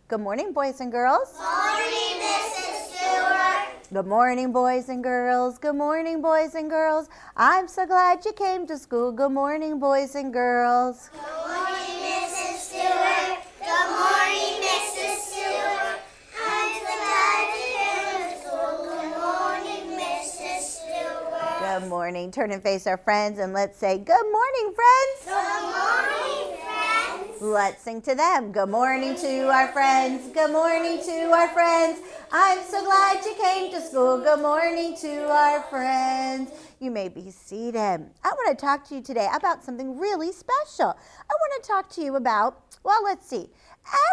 Good morning, boys and girls. Good morning, Mrs. Stewart. Good morning, boys and girls. Good morning, boys and girls. I'm so glad you came to school. Good morning, boys and girls. Good morning, Mrs. Stewart. Good morning, Mrs. Stewart. I'm so glad you came to school. Good morning, Mrs. Stewart. Good morning. Turn and face our friends and let's say, good morning, friends. Good morning, friends. Let's sing to them. Good morning to our friends. Good morning to our friends. I'm so glad you came to school. Good morning to our friends. You may be seated. I want to talk to you today about something really special. I want to talk to you about, well, let's see.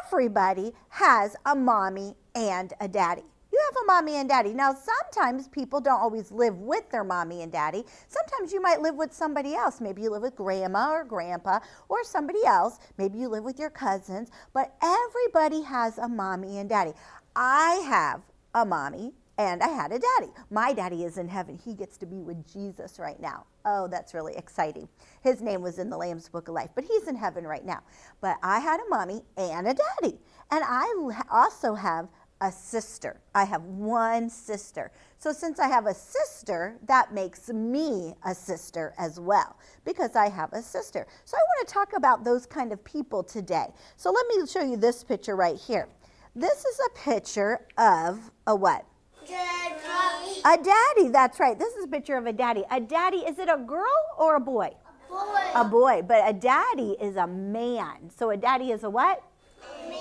Everybody has a mommy and a daddy. You have a mommy and daddy. Now, sometimes people don't always live with their mommy and daddy. Sometimes you might live with somebody else. Maybe you live with grandma or grandpa or somebody else. Maybe you live with your cousins. But everybody has a mommy and daddy. I have a mommy and I had a daddy. My daddy is in heaven. He gets to be with Jesus right now. Oh, that's really exciting. His name was in the Lamb's Book of Life, but he's in heaven right now. But I had a mommy and a daddy. And I also have a sister. I have one sister. So since I have a sister, that makes me a sister as well, because I have a sister. So I want to talk about those kind of people today. So let me show you this picture right here. This is a picture of a what? Daddy. A daddy, that's right. This is a picture of a daddy. A daddy, is it a girl or a boy? Boy. A boy, but a daddy is a man. So a daddy is a what?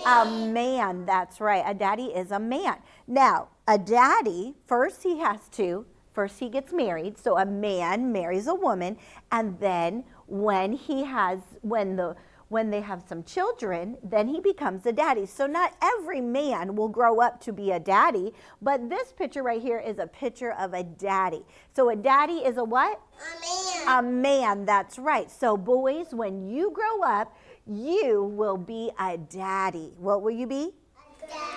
A man, that's right. A daddy is a man. Now, a daddy, first he gets married. So a man marries a woman, and then when they have some children, then he becomes a daddy. So not every man will grow up to be a daddy, but this picture right here is a picture of a daddy. So a daddy is a what? A man. A man, that's right. So boys, when you grow up, you will be a daddy. What will you be?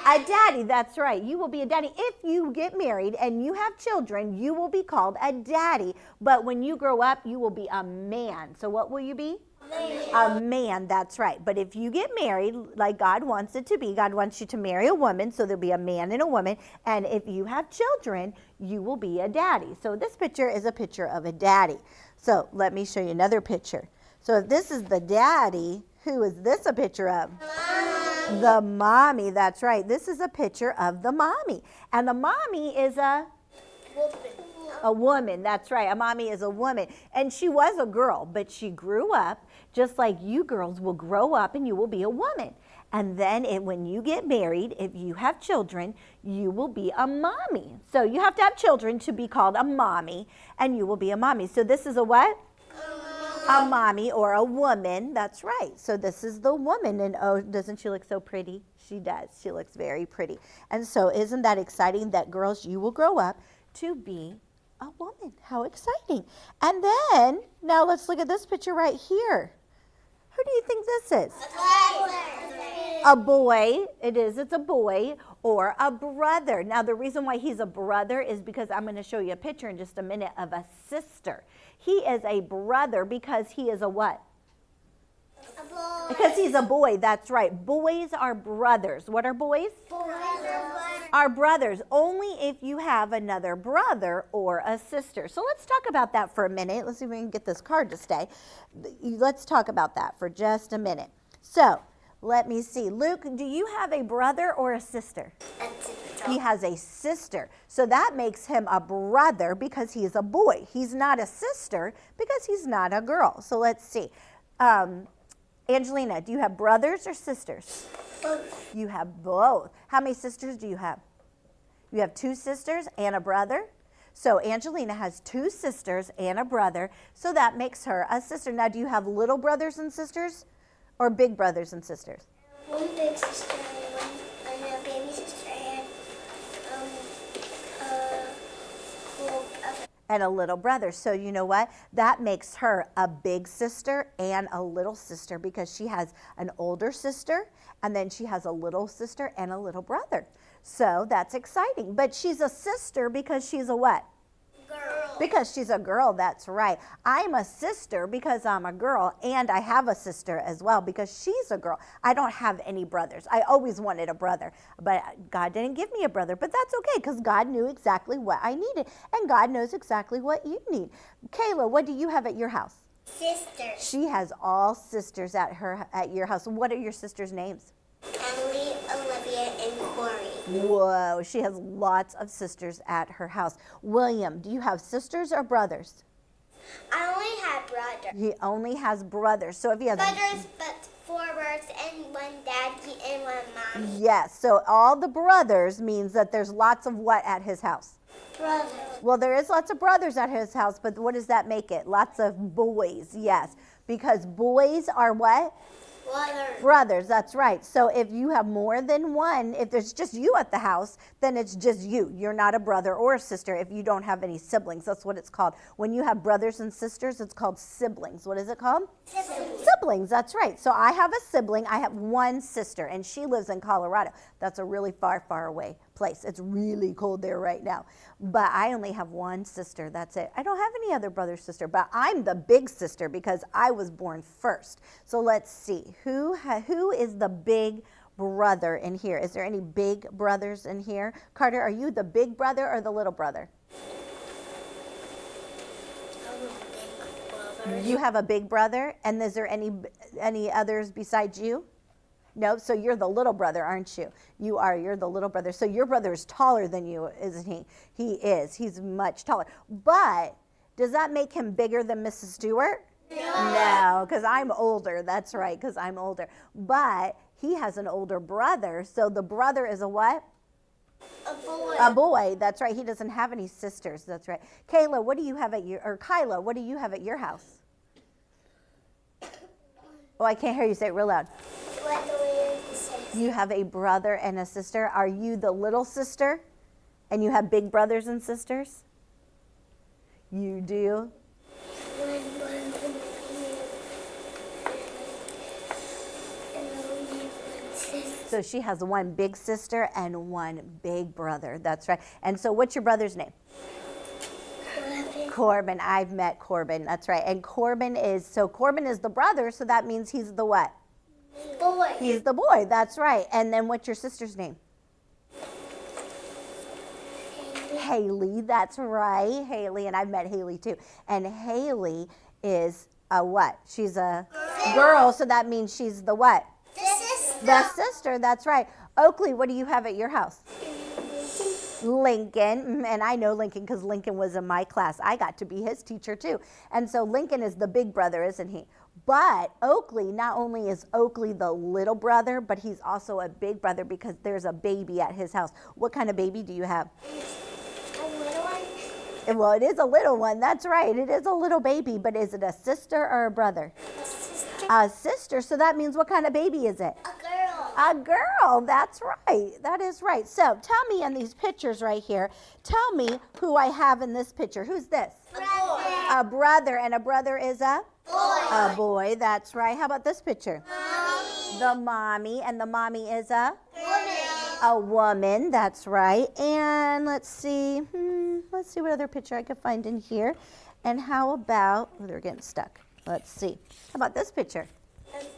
A daddy, that's right. You will be a daddy. If you get married and you have children, you will be called a daddy. But when you grow up, you will be a man. So what will you be? A man, that's right. But if you get married like God wants it to be, God wants you to marry a woman, so there'll be a man and a woman. And if you have children, you will be a daddy. So this picture is a picture of a daddy. So let me show you another picture. So if this is the daddy, who is this a picture of? Mommy. The mommy, that's right. This is a picture of the mommy. And the mommy is a woman, that's right. A mommy is a woman. And she was a girl, but she grew up just like you girls will grow up and you will be a woman. And then when you get married, if you have children, you will be a mommy. So you have to have children to be called a mommy, and you will be a mommy. So this is a what? A mommy or a woman, that's right. So this is the woman, and oh, doesn't she look so pretty? She does. She looks very pretty. And so isn't that exciting that girls, you will grow up to be a woman? How exciting. And then, now let's look at this picture right here. Who do you think this is? A boy. It is. It's a boy or a brother. Now, the reason why he's a brother is because I'm going to show you a picture in just a minute of a sister. He is a brother because he is a what? A boy. Because he's a boy. That's right. Boys are brothers. What are boys? Are brothers. Only if you have another brother or a sister. So let's talk about that for a minute. Let's see if we can get this card to stay. Let's talk about that for just a minute. So let me see. Luke, do you have a brother or a sister? He has a sister. So that makes him a brother because he's a boy. He's not a sister because he's not a girl. So let's see. Angelina, do you have brothers or sisters? Both. You have both. How many sisters do you have? You have 2 sisters and a brother? So Angelina has 2 sisters and a brother, so that makes her a sister. Now, do you have little brothers and sisters or big brothers and sisters? One big sister and a baby sister And a little brother. So you know what? That makes her a big sister and a little sister because she has an older sister and then she has a little sister and a little brother. So that's exciting. But she's a sister because she's a what? girl. Because she's a girl, that's right. I'm a sister because I'm a girl, and I have a sister as well because she's a girl. I don't have any brothers. I always wanted a brother, but God didn't give me a brother. But that's okay because God knew exactly what I needed, and God knows exactly what you need. Kayla, what do you have at your house? Sisters. She has all sisters at your house. What are your sisters' names? Emily, Olivia, and Corey. Whoa, she has lots of sisters at her house. William, do you have sisters or brothers? I only have brothers. He only has brothers. So if he has Brothers, but 4 brothers and 1 daddy and 1 mommy. yes, so all the brothers means that there's lots of what at his house? Brothers. Well, there is lots of brothers at his house, but what does that make it? Lots of boys, yes. Because boys are what? Brothers. Brothers, that's right. So if you have more than one, if there's just you at the house, then it's just you. You're not a brother or a sister if you don't have any siblings. That's what it's called. When you have brothers and sisters, it's called siblings. What is it called? Siblings. Siblings, that's right. So I have a sibling. I have one sister, and she lives in Colorado. That's a really far, far away place. It's really cold there right now. But I only have one sister. That's it. I don't have any other brother, sister, but I'm the big sister because I was born first. So let's see. Who is the big brother in here? Is there any big brothers in here? Carter, are you the big brother or the little brother? You have a big brother, and is there any others besides you? No, so you're the little brother, aren't you? You are, you're the little brother. So your brother is taller than you, isn't he? He is, he's much taller. But does that make him bigger than Mrs. Stewart? No, because I'm older, that's right, because I'm older. But he has an older brother, so the brother is a what? A boy. A boy, that's right. He doesn't have any sisters, that's right. Kayla, what do you have at your, or Kyla, what do you have at your house? Oh, I can't hear you say it real loud. What do we say? You have a brother and a sister. Are you the little sister? And you have big brothers and sisters? You do? So she has one big sister and one big brother. That's right. And so what's your brother's name? Corbin. I've met Corbin. That's right. And Corbin is the brother, so that means he's the what? Boy. He's the boy. That's right. And then what's your sister's name? Haley. That's right. Haley. And I've met Haley too. And Haley is a what? She's a girl, so that means she's the what? The sister. The sister. That's right. Oakley, what do you have at your house? Lincoln, and I know Lincoln because Lincoln was in my class. I got to be his teacher too. And so Lincoln is the big brother, isn't he? But Oakley, not only is Oakley the little brother, but he's also a big brother because there's a baby at his house. What kind of baby do you have? A little one. Well, it is a little one. That's right. It is a little baby, but is it a sister or a brother? A sister. A sister. So that means what kind of baby is it? A girl. A girl, that's right. That is right. So tell me in these pictures right here, tell me who I have in this picture. Who's this? Brother. A brother, and a brother is a? Boy. A boy, that's right. How about this picture? Mommy. The mommy, and the mommy is a? Woman. A woman, that's right. And let's see what other picture I could find in here. And how about, oh, they're getting stuck. Let's see. How about this picture?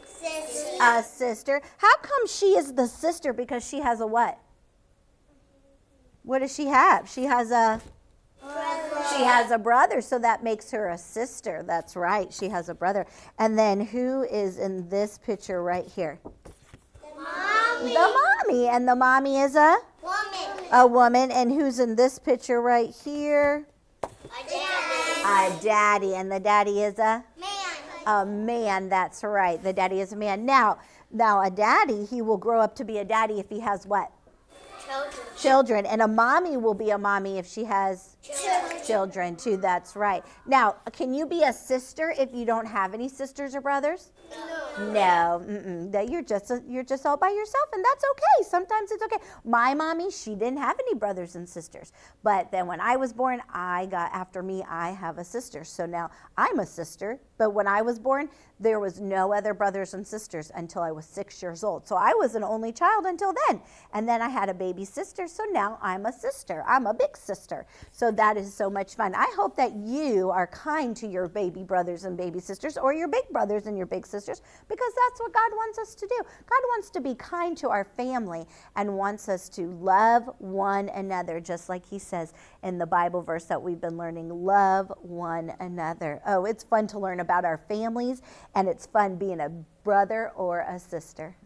Sister. A sister. How come she is the sister? Because she has a what? What does she have? She has a brother, so that makes her a sister. That's right. She has a brother. And then who is in this picture right here? Mommy. The mommy. And the mommy is a? Woman. A woman. And who's in this picture right here? A daddy. A daddy. And the daddy is a? Man. A man, that's right. The daddy is a man. Now a daddy, he will grow up to be a daddy if he has what? Children. And a mommy will be a mommy if she has children too. That's right. Now, can you be a sister if you don't have any sisters or brothers? No. That you're just all by yourself, and that's okay. Sometimes it's okay. My mommy, she didn't have any brothers and sisters, but then when I was born, after me, I have a sister. So now I'm a sister. But when I was born, there was no other brothers and sisters until I was 6 years old. So I was an only child until then. And then I had a baby sister. So now I'm a sister. I'm a big sister. So that is so much fun. I hope that you are kind to your baby brothers and baby sisters, or your big brothers and your big sisters, because that's what God wants us to do. God wants to be kind to our family and wants us to love one another, just like he says in the Bible verse that we've been learning, love one another. Oh, it's fun to learn about our families, and it's fun being a brother or a sister.